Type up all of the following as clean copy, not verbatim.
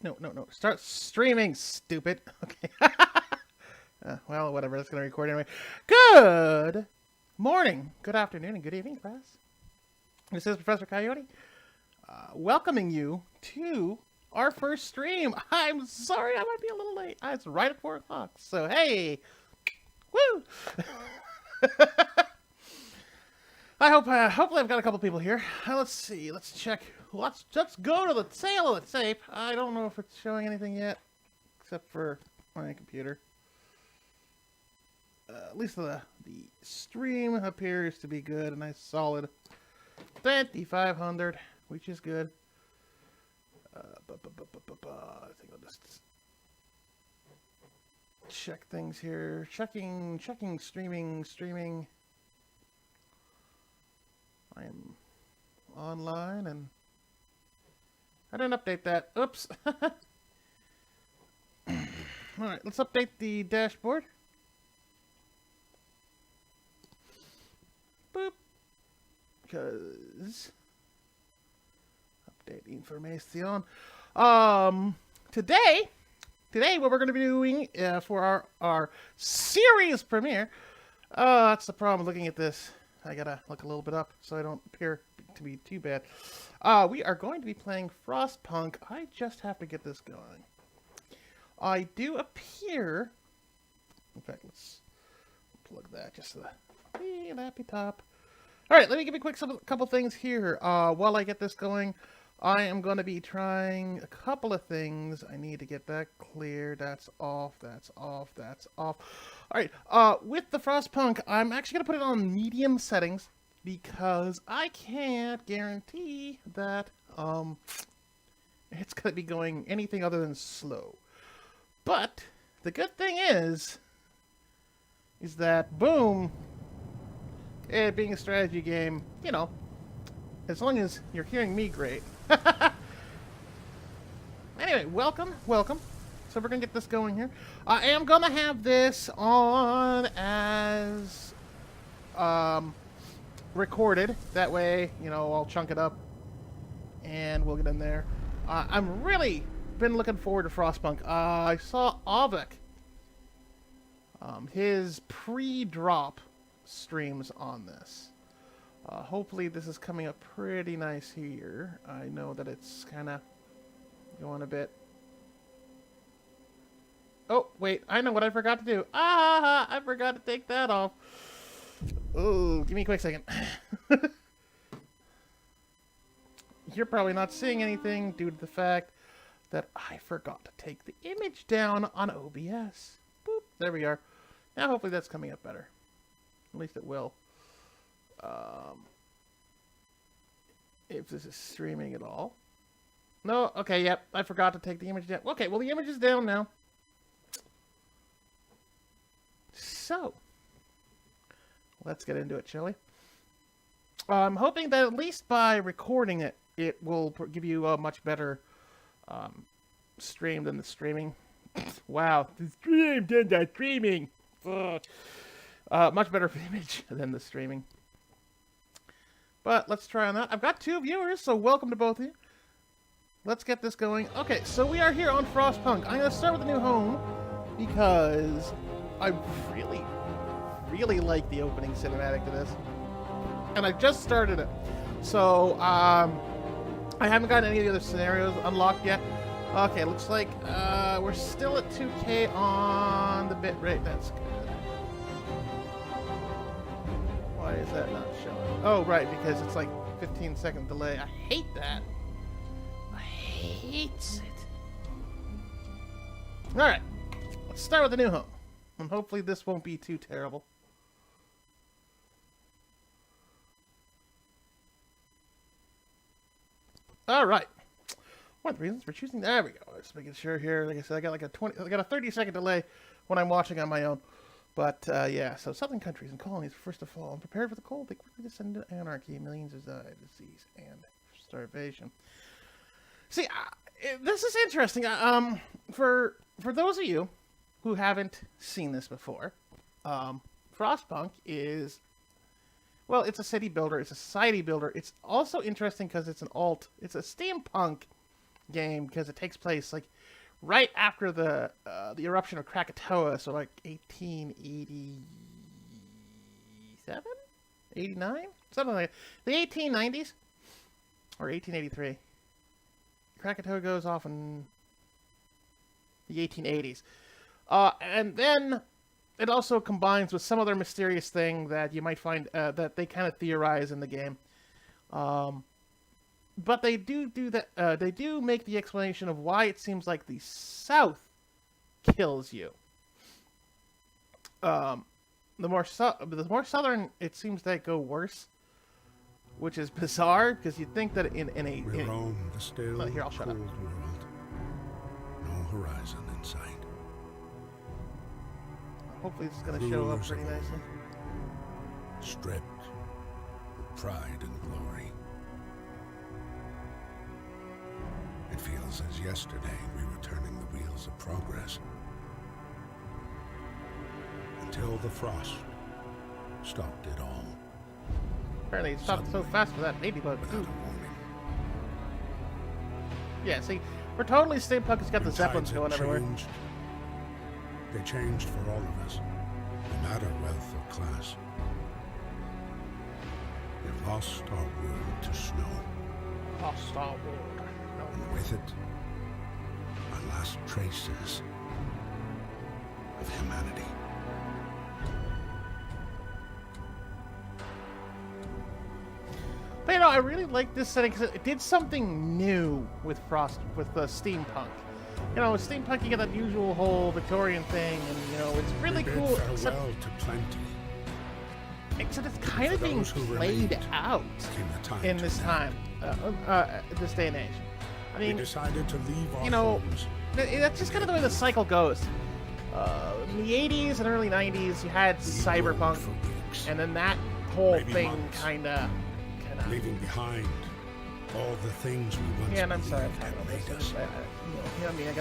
No. Start streaming, stupid. Okay. Well, whatever. That's going to record anyway. Good morning, good afternoon, and good evening, class. This is Professor Coyote, welcoming you to our first stream. I'm sorry I might be a little late. It's right at 4 o'clock. So, hey. Woo! Hopefully I've got a couple people here. Let's see. Let's check. Let's go to the tail of the tape. I don't know if it's showing anything yet, except for my computer. At least the stream appears to be good. A nice solid 2,500, which is good. I think I'll just check things here. Checking, streaming. I am online and I didn't update that. Oops. Alright, let's update the dashboard. Boop. Because update information. Today what we're going to be doing for our series premiere. That's the problem looking at this. I gotta look a little bit up so I don't appear to be too bad. We are going to be playing Frostpunk. I just have to get this going. I do appear... In fact, let's plug that just to the lappy top. Alright, let me give you a quick couple things here. While I get this going, I am going to be trying a couple of things. I need to get that clear. That's off. Alright, with the Frostpunk, I'm actually going to put it on medium settings because I can't guarantee that it's going to be going anything other than slow. But the good thing is that, boom, it being a strategy game, you know, as long as you're hearing me great. Anyway, welcome. So we're going to get this going here. I am going to have this on as recorded. That way, you know, I'll chunk it up and we'll get in there. I'm really been looking forward to Frostpunk. I saw Avik, his pre-drop streams on this. Hopefully this is coming up pretty nice here. I know that it's kind of going a bit... Oh, wait, I know what I forgot to do. I forgot to take that off. Oh, give me a quick second. You're probably not seeing anything due to the fact that I forgot to take the image down on OBS. Boop, there we are. Now hopefully that's coming up better. At least it will. If this is streaming at all. No, okay, yep, I forgot to take the image down. Okay, well the image is down now. So, let's get into it, shall we? I'm hoping that at least by recording it, it will give you a much better stream than the streaming. Wow, the stream did that streaming. Much better image than the streaming. But let's try on that. I've got 2 viewers, so welcome to both of you. Let's get this going. Okay, so we are here on Frostpunk. I'm going to start with the new home because I really like the opening cinematic to this. And I just started it. So, I haven't got any of the other scenarios unlocked yet. Okay, looks like we're still at 2K on the bitrate. That's good. Why is that not showing? Oh, right, because it's like 15-second delay. I hate that. I hate it. Alright, let's start with the new home. And hopefully this won't be too terrible. Alright. One of the reasons for choosing... There we go. Just making sure here. Like I said, I got like a 30-second delay when I'm watching on my own. But, yeah, so southern countries and colonies first of all, unprepared for the cold, they quickly descend into anarchy. Millions have died, disease, and starvation. See, this is interesting. For those of you who haven't seen this before, Frostpunk is, well, it's a city builder, it's a society builder. It's also interesting because it's an alt. It's a steampunk game because it takes place like right after the eruption of Krakatoa, so like 1887, 89, something like that. The 1890s or 1883. Krakatoa goes off in the 1880s, and then it also combines with some other mysterious thing that you might find that they kind of theorize in the game. But they do that. They do make the explanation of why it seems like the South kills you. The more southern, it seems they go worse, which is bizarre because you'd think that in a we roam the still, here, I'll shut up. cold world. No horizon in sight. Hopefully, it's going to show up pretty nicely. Stripped of pride and glory. It feels as yesterday we were turning the wheels of progress. Until the frost stopped it all. Apparently, it stopped so fast for that ladybug Without too. a warning. Yeah, see, we're totally steampunk has got the When Zeppelins tides going had everywhere. changed, they changed for all of us, no matter wealth or class. We've lost our world to snow, Lost our world. and with it, our last traces of humanity. But you know, I really like this setting because it did something new with steampunk. You know, with steampunk, you get that usual whole Victorian thing, and you know, it's really We bid cool. farewell to plenty. Except it's kind of For being those who played remained, out came the time in to this nap. this day and age. I We mean, decided to leave our you know, homes. that's just kind of the way the cycle goes. In the 80s and early 90s, you had We cyberpunk, roamed for weeks, and then that whole maybe thing months. kind of. leaving behind all the things we once Yeah, and I'm sorry. believed had made us. You know me, I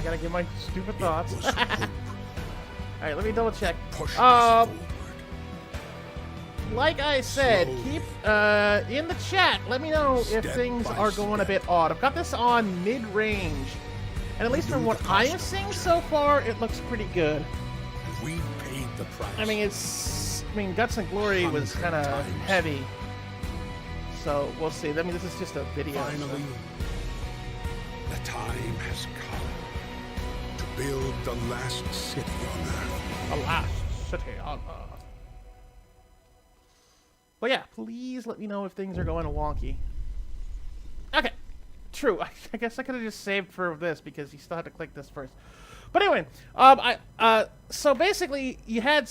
gotta give my stupid thoughts. It was All hope right, let me double check. pushing us forward. Like I said, Slowly. keep in the chat. Let me know if Step things by are going a bit odd. I've got this on mid-range, and at least from knew what the I'm cost of seeing the so far, it looks pretty good. And we paid the price. I mean, Guts and Glory was 100 kind of times. heavy, so we'll see. I mean, this is just a video. so- Finally, the time has come to build the last city on Earth. The last city on Earth. Well, yeah, please let me know if things are going wonky. Okay, true. I guess I could have just saved for this because you still had to click this first. But anyway, so basically, you had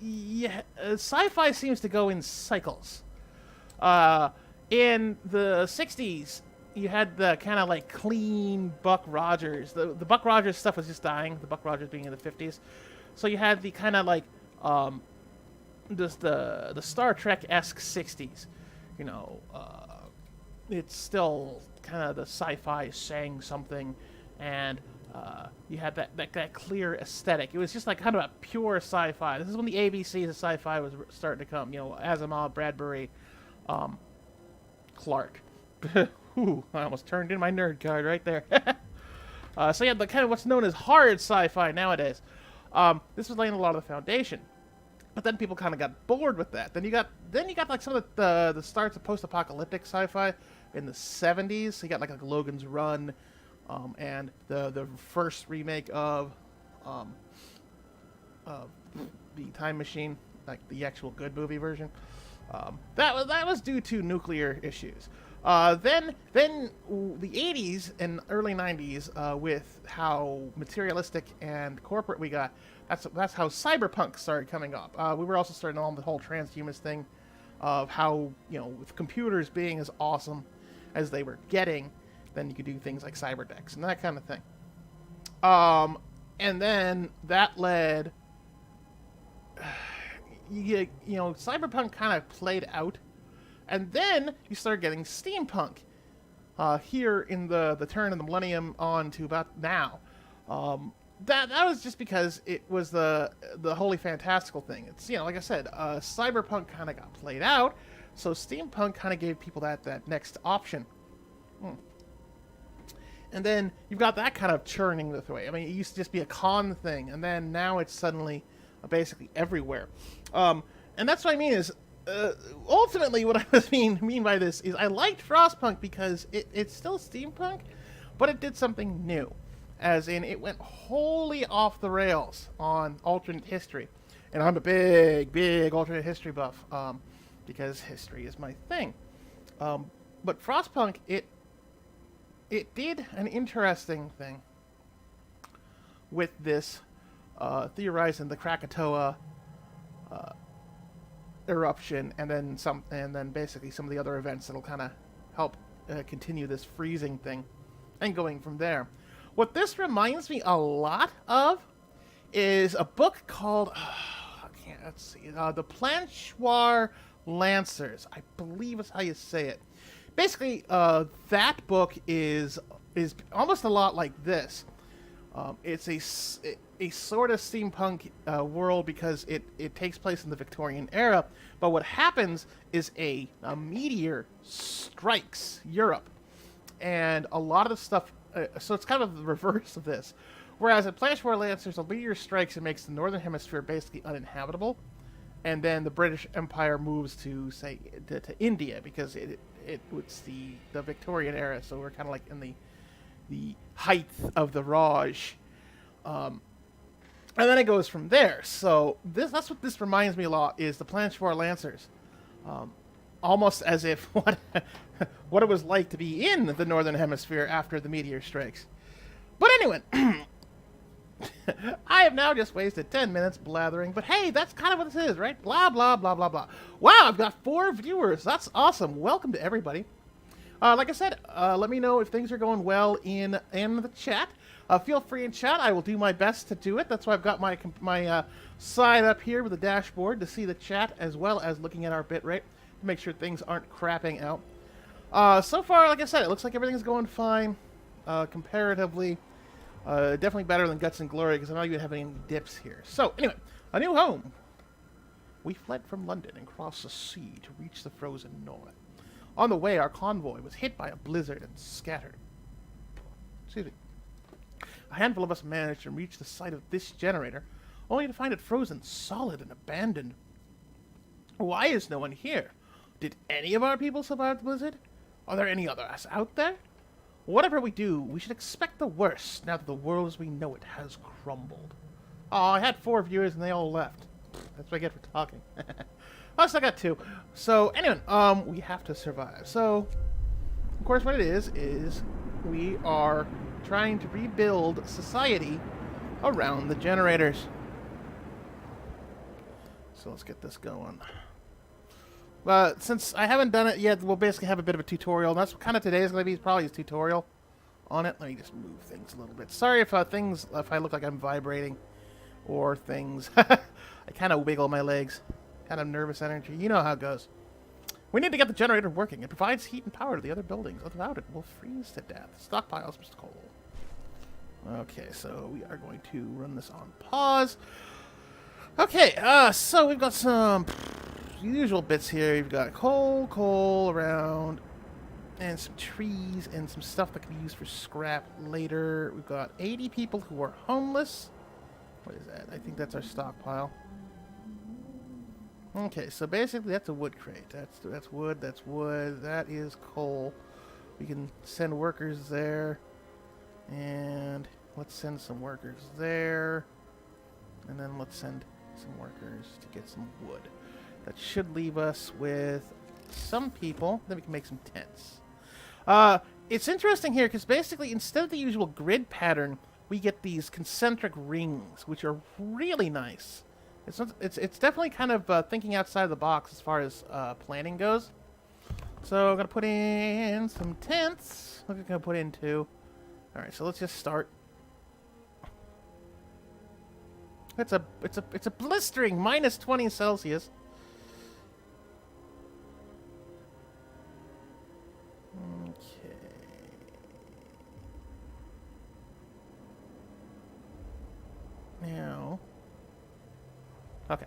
sci-fi seems to go in cycles. In the 60s, you had the kind of like clean Buck Rogers. The Buck Rogers stuff was just dying. The Buck Rogers being in the 50s. So you had the kind of like just the Star Trek-esque 60s. You know, it's still kind of the sci-fi saying something, and you had that clear aesthetic. It was just like kind of a pure sci-fi. This is when the ABCs of sci-fi was starting to come. You know, Asimov, Bradbury, Clark. Ooh, I almost turned in my nerd card right there. So yeah, the kind of what's known as hard sci-fi nowadays. This was laying a lot of the foundation, but then people kind of got bored with that. Then you got like some of the starts of post-apocalyptic sci-fi in the 70s. So you got like Logan's Run, and the first remake of the Time Machine, like the actual good movie version. That was due to nuclear issues. Then the 80s and early 90s, with how materialistic and corporate we got, that's how cyberpunk started coming up. We were also starting on the whole transhumanist thing of how, you know, with computers being as awesome as they were getting, then you could do things like cyberdecks and that kind of thing. And then that led, you know, cyberpunk kind of played out. And then you start getting steampunk here in the turn of the millennium on to about now. That was just because it was the wholly fantastical thing. It's, you know, like I said, cyberpunk kind of got played out, so steampunk kind of gave people that next option. And then you've got that kind of churning the way. I mean, it used to just be a con thing, and then now it's suddenly basically everywhere. And that's what I mean is, ultimately, what I was mean by this is I liked Frostpunk because it's still steampunk, but it did something new. As in, it went wholly off the rails on alternate history. And I'm a big alternate history buff, because history is my thing. But Frostpunk, it did an interesting thing with this, theorizing the Krakatoa eruption, and then basically some of the other events that'll kind of help continue this freezing thing, and going from there. What this reminds me a lot of is a book called, let's see, The Planchoir Lancers. I believe is how you say it. Basically, that book is almost a lot like this. It's a sort of steampunk world because it takes place in the Victorian era, but what happens is a meteor strikes Europe, and a lot of the stuff. So it's kind of the reverse of this. Whereas at Planchoir Lancers, a meteor strikes and makes the northern hemisphere basically uninhabitable, and then the British Empire moves to, say, to India, because it was the Victorian era, so we're kind of like in the height of the Raj. And then it goes from there. So that's what this reminds me a lot, is the Planchoir Lancers. Almost as if what it was like to be in the northern hemisphere after the meteor strikes. But anyway, I have now just wasted 10 minutes blathering, but hey, that's kind of what this is, right? Blah, blah, blah, blah, blah. Wow, I've got 4 viewers. That's awesome. Welcome to everybody. Like I said, let me know if things are going well in the chat. Feel free in chat. I will do my best to do it. That's why I've got my side up here with the dashboard to see the chat, as well as looking at our bitrate to make sure things aren't crapping out. So far, like I said, it looks like everything's going fine, comparatively. Definitely better than Guts and Glory, because I don't even have any dips here. So, anyway, a new home. We fled from London and crossed the sea to reach the frozen north. On the way, our convoy was hit by a blizzard and scattered. Excuse me. A handful of us managed to reach the site of this generator, only to find it frozen solid and abandoned. Why is no one here? Did any of our people survive the blizzard? Are there any others out there? Whatever we do, we should expect the worst, now that the world as we know it has crumbled. Oh, I had 4 viewers and they all left. That's what I get for talking. I still got 2. So, anyway, we have to survive. So, of course, what it is we are trying to rebuild society around the generators. So let's get this going. Since I haven't done it yet, we'll basically have a bit of a tutorial. That's what kind of today is going to be, probably a tutorial on it. Let me just move things a little bit. Sorry if if I look like I'm vibrating or things. I kind of wiggle my legs. Kind of nervous energy. You know how it goes. We need to get the generator working. It provides heat and power to the other buildings. Without it, we'll freeze to death. Stockpiles, Mr. Cole. Okay, so we are going to run this on pause. Okay, so we've got some usual bits here. We've got coal around, and some trees, and some stuff that can be used for scrap later. We've got 80 people who are homeless. What is that? I think that's our stockpile. Okay, so basically that's a wood crate. That's wood, that's wood, that is coal. We can send workers there. And let's send some workers there. And then let's send some workers to get some wood. That should leave us with some people. Then we can make some tents. It's interesting here because basically instead of the usual grid pattern, we get these concentric rings, which are really nice. It's definitely kind of thinking outside the box as far as planning goes. So I'm gonna put in some tents. I'm gonna put in 2. All right, so let's just start. It's a blistering minus 20 Celsius. Okay. Now. Okay.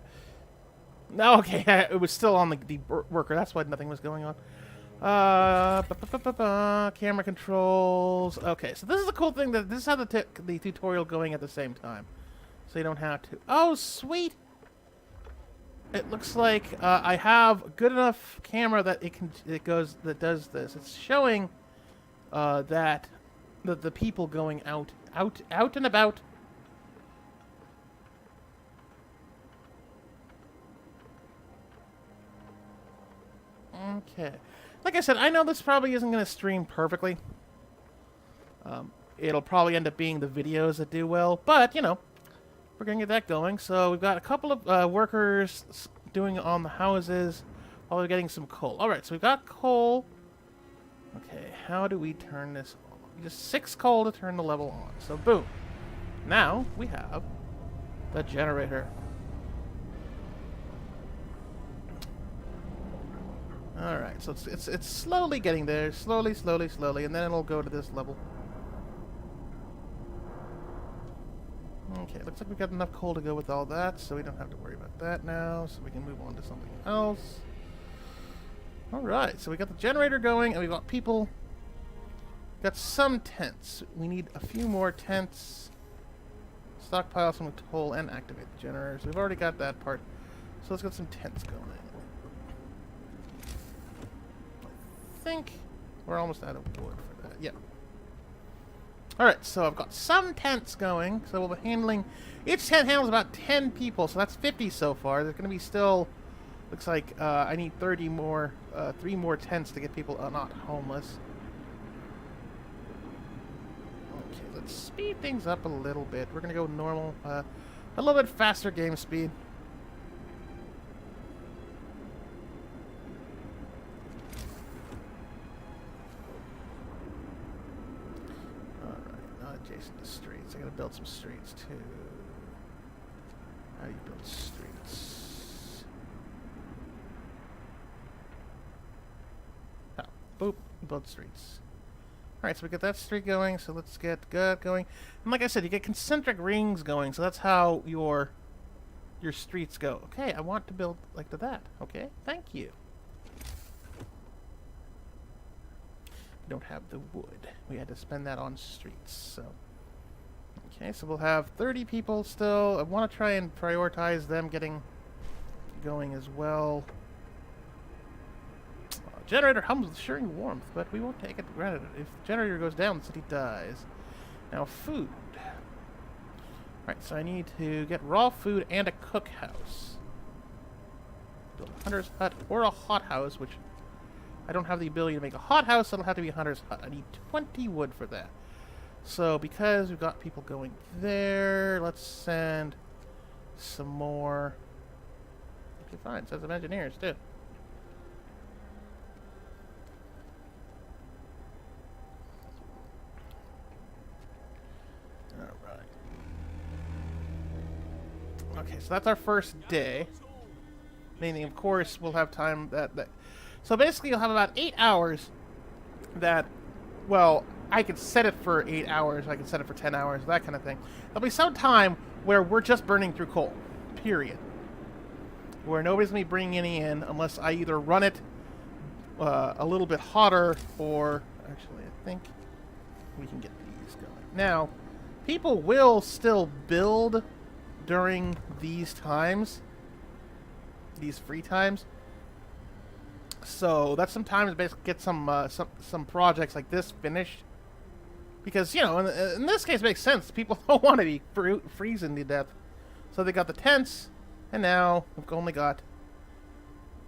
No, okay, it was still on the worker. That's why nothing was going on. Camera controls. Okay, so this is a cool thing. This is how the tutorial going at the same time, so you don't have to. Oh, sweet! It looks like I have good enough camera that it does this. It's showing that the people going out and about. Okay. Like I said, I know this probably isn't going to stream perfectly. It'll probably end up being the videos that do well, but, you know, we're going to get that going. So we've got a couple of workers doing on the houses while we're getting some coal. Alright, so we've got coal. Okay, how do we turn this on? Just 6 coal to turn the level on. So, boom. Now, we have the generator. Alright, so it's slowly getting there. Slowly, and then it'll go to this level. Okay, looks like we got enough coal to go with all that, so we don't have to worry about that now. So we can move on to something else. Alright, so we got the generator going, and we got people. Got some tents. We need a few more tents. Stockpile some coal and activate the generators. We've already got that part. So let's get some tents going. I think we're almost out of wood for that. Yeah. Alright, so I've got some tents going. So we'll be handling... Each tent handles about 10 people, so that's 50 so far. There's going to be still... Looks like I need 30 more... 3 more tents to get people not homeless. Okay, let's speed things up a little bit. We're going to go normal. A little bit faster game speed. Adjacent to streets. I gotta build some streets too. How do you build streets? Oh, boop. Build streets. Alright, so we got that street going, so let's get that going. And like I said, you get concentric rings going, so that's how your streets go. Okay, I want to build like that. Okay, thank you. Don't have the wood. We had to spend that on streets, so... Okay, so we'll have 30 people still. I want to try and prioritize them getting going as well. Generator hums with assuring warmth, but we won't take it for granted. If the generator goes down, the city dies. Now, food. Right, so I need to get raw food and a cookhouse. Build a hunter's hut or a hothouse, which... I don't have the ability to make a hothouse, so it'll have to be a hunter's hut. I need 20 wood for that. So, because we've got people going there, let's send some more. Okay, fine. Send some engineers, too. Alright. Okay, so that's our first day. Meaning, of course, we'll have time that... So basically, you'll have about 8 hours that, well, I could set it for 8 hours, I could set it for 10 hours, that kind of thing. There'll be some time where we're just burning through coal, period. Where nobody's going to be bringing any in unless I either run it a little bit hotter or... Actually, I think we can get these going. Now, people will still build during these times, these free times. So that's sometimes basically get some projects like this finished, because you know in this case it makes sense. People don't want to be freezing to death, so they got the tents, and now we've only got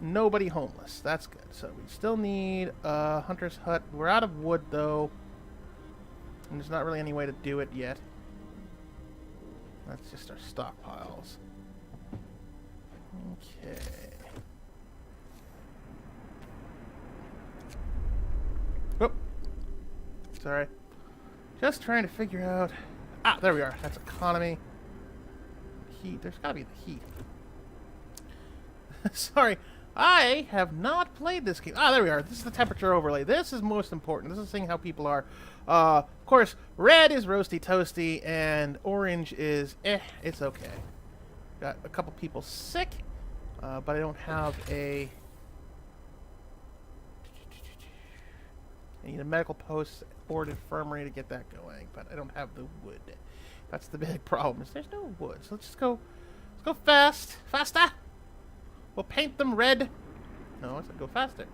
nobody homeless. That's good. So we still need a hunter's hut. We're out of wood though, and there's not really any way to do it yet. That's just our stockpiles. Okay. Oh, sorry. Just trying to figure out... Ah, there we are. That's economy. Heat. There's gotta be the heat. Sorry. I have not played this game. Ah, there we are. This is the temperature overlay. This is most important. This is seeing how people are. Of course, red is roasty toasty, and orange is it's okay. Got a couple people sick, but I don't have a... I need a medical post or an infirmary to get that going, but I don't have the wood. That's the big problem. Is there's no wood. So let's just go. Let's go fast, faster. We'll paint them red. No, I said go faster.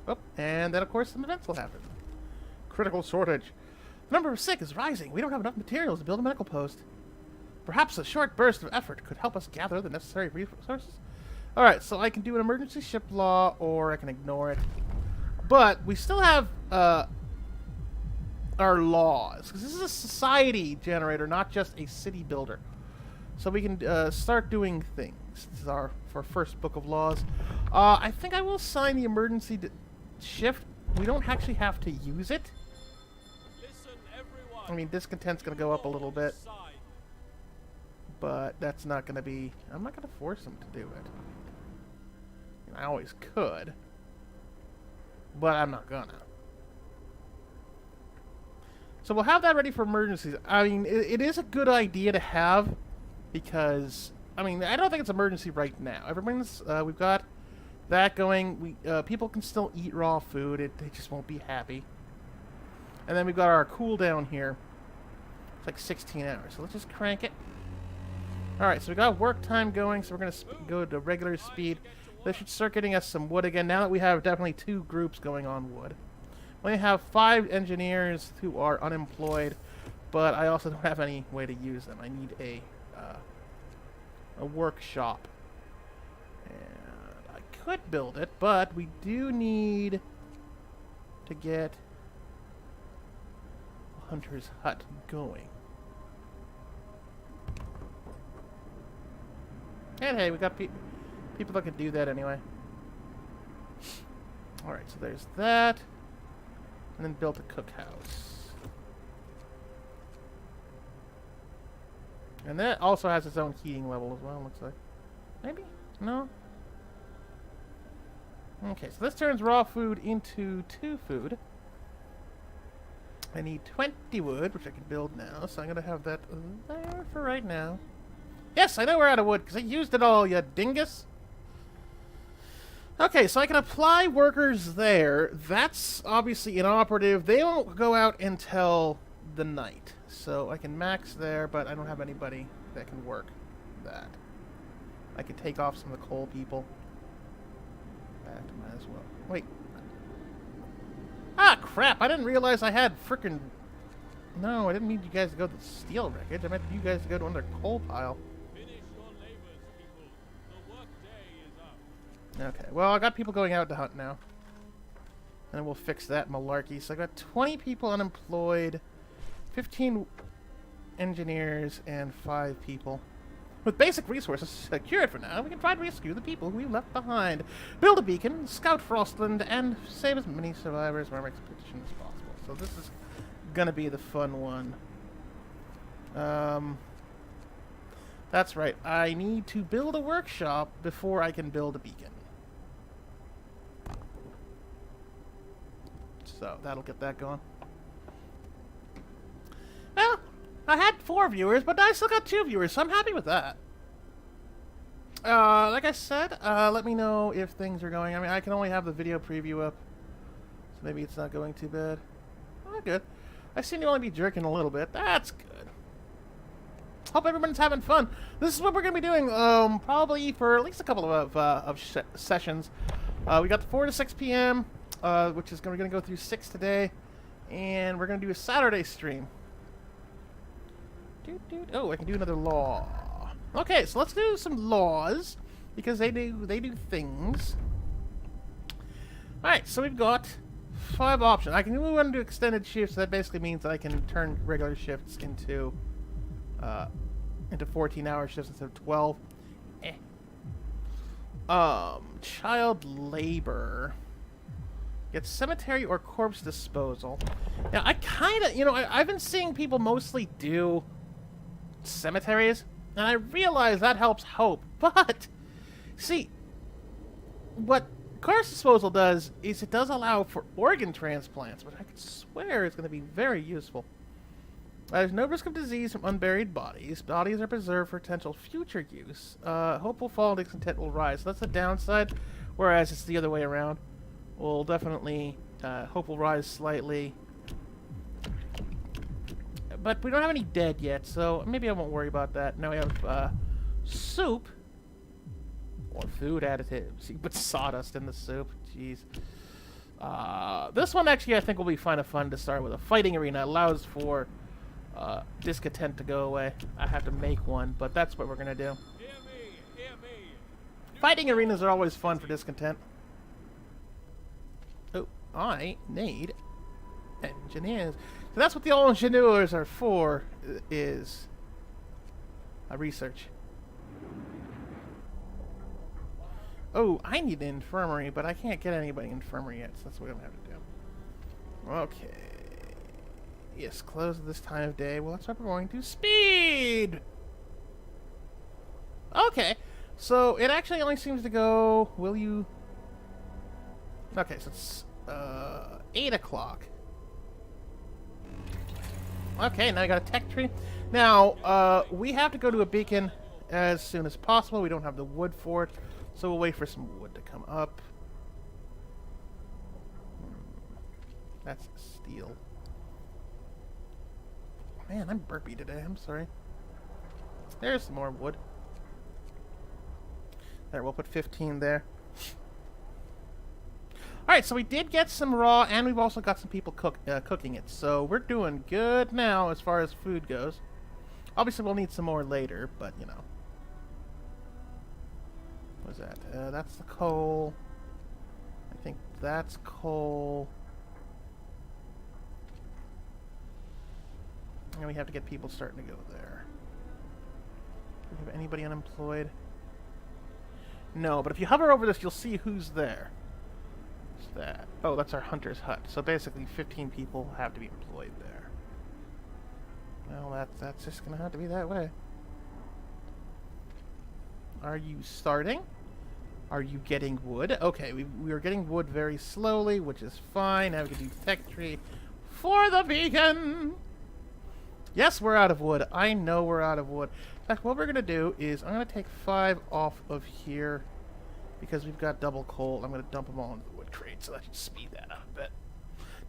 Oh, and then of course some events will happen. Critical shortage. The number of sick is rising. We don't have enough materials to build a medical post. Perhaps a short burst of effort could help us gather the necessary resources. Alright, so I can do an emergency ship law, or I can ignore it. But we still have our laws. Because this is a society generator, not just a city builder. So we can start doing things. This is our first book of laws. I think I will sign the emergency shift. We don't actually have to use it. I mean, discontent's going to go up a little bit. But that's not going to be... I'm not going to force them to do it. I always could. But I'm not gonna. So we'll have that ready for emergencies. I mean, it is a good idea to have. Because, I mean, I don't think it's emergency right now. Everyone's... we've got that going. People can still eat raw food. They just won't be happy. And then we've got our cooldown here. It's like 16 hours. So let's just crank it. Alright, so we got work time going, so we're going to go to regular speed. This should start getting us some wood again, now that we have definitely 2 groups going on wood. We only have 5 engineers who are unemployed, but I also don't have any way to use them. I need a workshop. And I could build it, but we do need to get a hunter's hut going. And hey, we got people that can do that anyway. Alright, so there's that. And then built a cookhouse. And that also has its own heating level as well, looks like. Maybe? No? Okay, so this turns raw food into 2 food. I need 20 wood, which I can build now, so I'm going to have that there for right now. Yes, I know we're out of wood, because I used it all, you dingus. Okay, so I can apply workers there. That's obviously inoperative. They don't go out until the night. So I can max there, but I don't have anybody that can work that. I could take off some of the coal people. That might as well. Wait. Ah, crap! I didn't realize I had frickin'... No, I didn't need you guys to go to the steel wreckage. I meant you guys to go to another coal pile. Okay, well, I got people going out to hunt now. And we'll fix that malarkey. So I got 20 people unemployed, 15 engineers, and 5 people. With basic resources secured for now, we can try to rescue the people who we left behind, build a beacon, scout Frostland, and save as many survivors from our expedition as possible. So this is gonna be the fun one. That's right. I need to build a workshop before I can build a beacon. So that'll get that going. Well, I had 4 viewers, but I still got 2 viewers, so I'm happy with that. Like I said, let me know if things are going. I mean, I can only have the video preview up, so maybe it's not going too bad. Oh, good. I seem to only be jerking a little bit. That's good. Hope everyone's having fun. This is what we're going to be doing, probably for at least a couple of sessions. We got the 4 to 6 p.m., which is we're going to go through 6 today, and we're going to do a Saturday stream. Oh, I can do another law. Okay, so let's do some laws, because they do things. Alright, so we've got 5 options. I can move on to extended shifts. That basically means that I can turn regular shifts into 14-hour shifts instead of 12. Child labor. Get cemetery or corpse disposal. Now, I kind of, I've been seeing people mostly do cemeteries, and I realize that helps hope. But, see, what corpse disposal does is it does allow for organ transplants, which I could swear is going to be very useful. There's no risk of disease from unburied bodies. Bodies are preserved for potential future use. Hope will fall, discontent will rise. So that's the downside, whereas it's the other way around. will definitely, hope will rise slightly. But we don't have any dead yet, so maybe I won't worry about that. Now we have, soup. Or food additives. You put sawdust in the soup. Jeez. This one actually I think will be kind of fun to start with. A fighting arena allows for discontent to go away. I have to make one, but that's what we're going to do. Hear me. Fighting arenas are always fun for discontent. Oh, I need engineers. So that's what the old engineers are for, is research. Oh, I need an infirmary, but I can't get anybody infirmary yet, so that's what I'm going to have to do. Okay. Yes, close at this time of day. Well, that's what we're going to speed! Okay, so it actually only seems to go... Will you... Okay, so it's 8 o'clock. Okay, now I got a tech tree. Now, we have to go to a beacon as soon as possible. We don't have the wood for it. So we'll wait for some wood to come up. That's steel. Man, I'm burpy today. I'm sorry. There's some more wood. There, we'll put 15 there. Alright, so we did get some raw, and we've also got some people cooking it. So we're doing good now as far as food goes. Obviously, we'll need some more later, but, you know. What's that? That's the coal. I think that's coal. And we have to get people starting to go there. Do we have anybody unemployed? No, but if you hover over this, you'll see who's there. What's that? Oh, that's our hunter's hut. So basically 15 people have to be employed there. Well, that's just going to have to be that way. Are you starting? Are you getting wood? Okay, we are getting wood very slowly, which is fine. Now we can do tech tree for the beacon. Yes, we're out of wood. I know we're out of wood. In fact, what we're going to do is I'm going to take 5 off of here because we've got double coal. I'm going to dump them all into the wood crate, so that should speed that up a bit.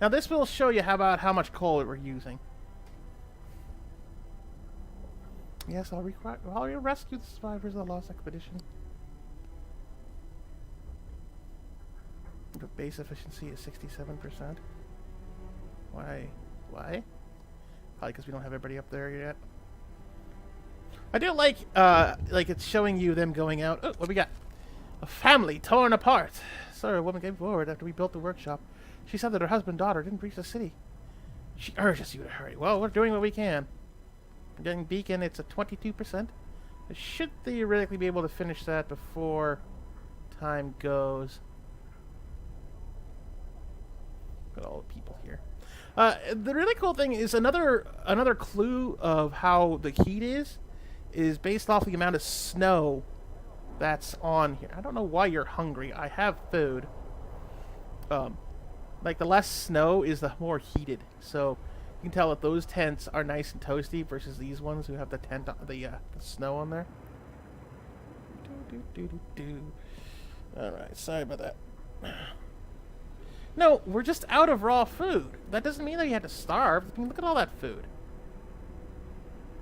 Now, this will show you how much coal we're using. Yes, I'll rescue the survivors of the lost expedition. The base efficiency is 67%. Why? Probably because we don't have everybody up there yet. I do like it's showing you them going out. Oh, what do we got? A family torn apart. Sorry, a woman came forward after we built the workshop. She said that her husband and daughter didn't reach the city. She urges you to hurry. Well, we're doing what we can. Getting beacon, it's at 22%. I should theoretically be able to finish that before time goes. Got all the people here. The really cool thing is another clue of how the heat is based off the amount of snow that's on here. I don't know why you're hungry. I have food. Like the less snow is the more heated. So you can tell that those tents are nice and toasty versus these ones who have the the snow on there. Alright, sorry about that. No, we're just out of raw food. That doesn't mean that you had to starve. I mean, look at all that food.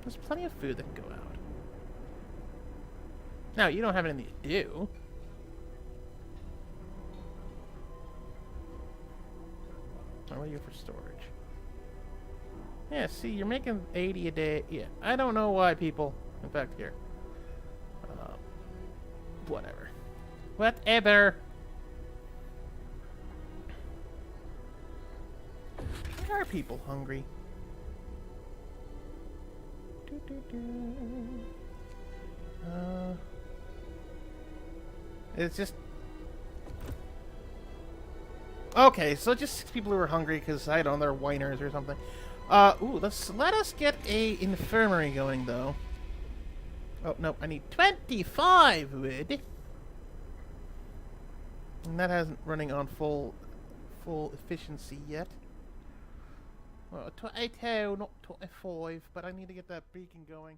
There's plenty of food that can go out. Now, you don't have anything to do. How are you for storage? Yeah, see, you're making 80 a day. Yeah, I don't know why people... In fact, here. Whatever. Whatever. Why are people hungry? It's just... Okay, so just people who are hungry because, I don't know, they're whiners or something. Ooh, let us get a infirmary going, though. Oh, no, I need 25 wood. And that hasn't running on full efficiency yet. Well, 22, not 25, but I need to get that beacon going.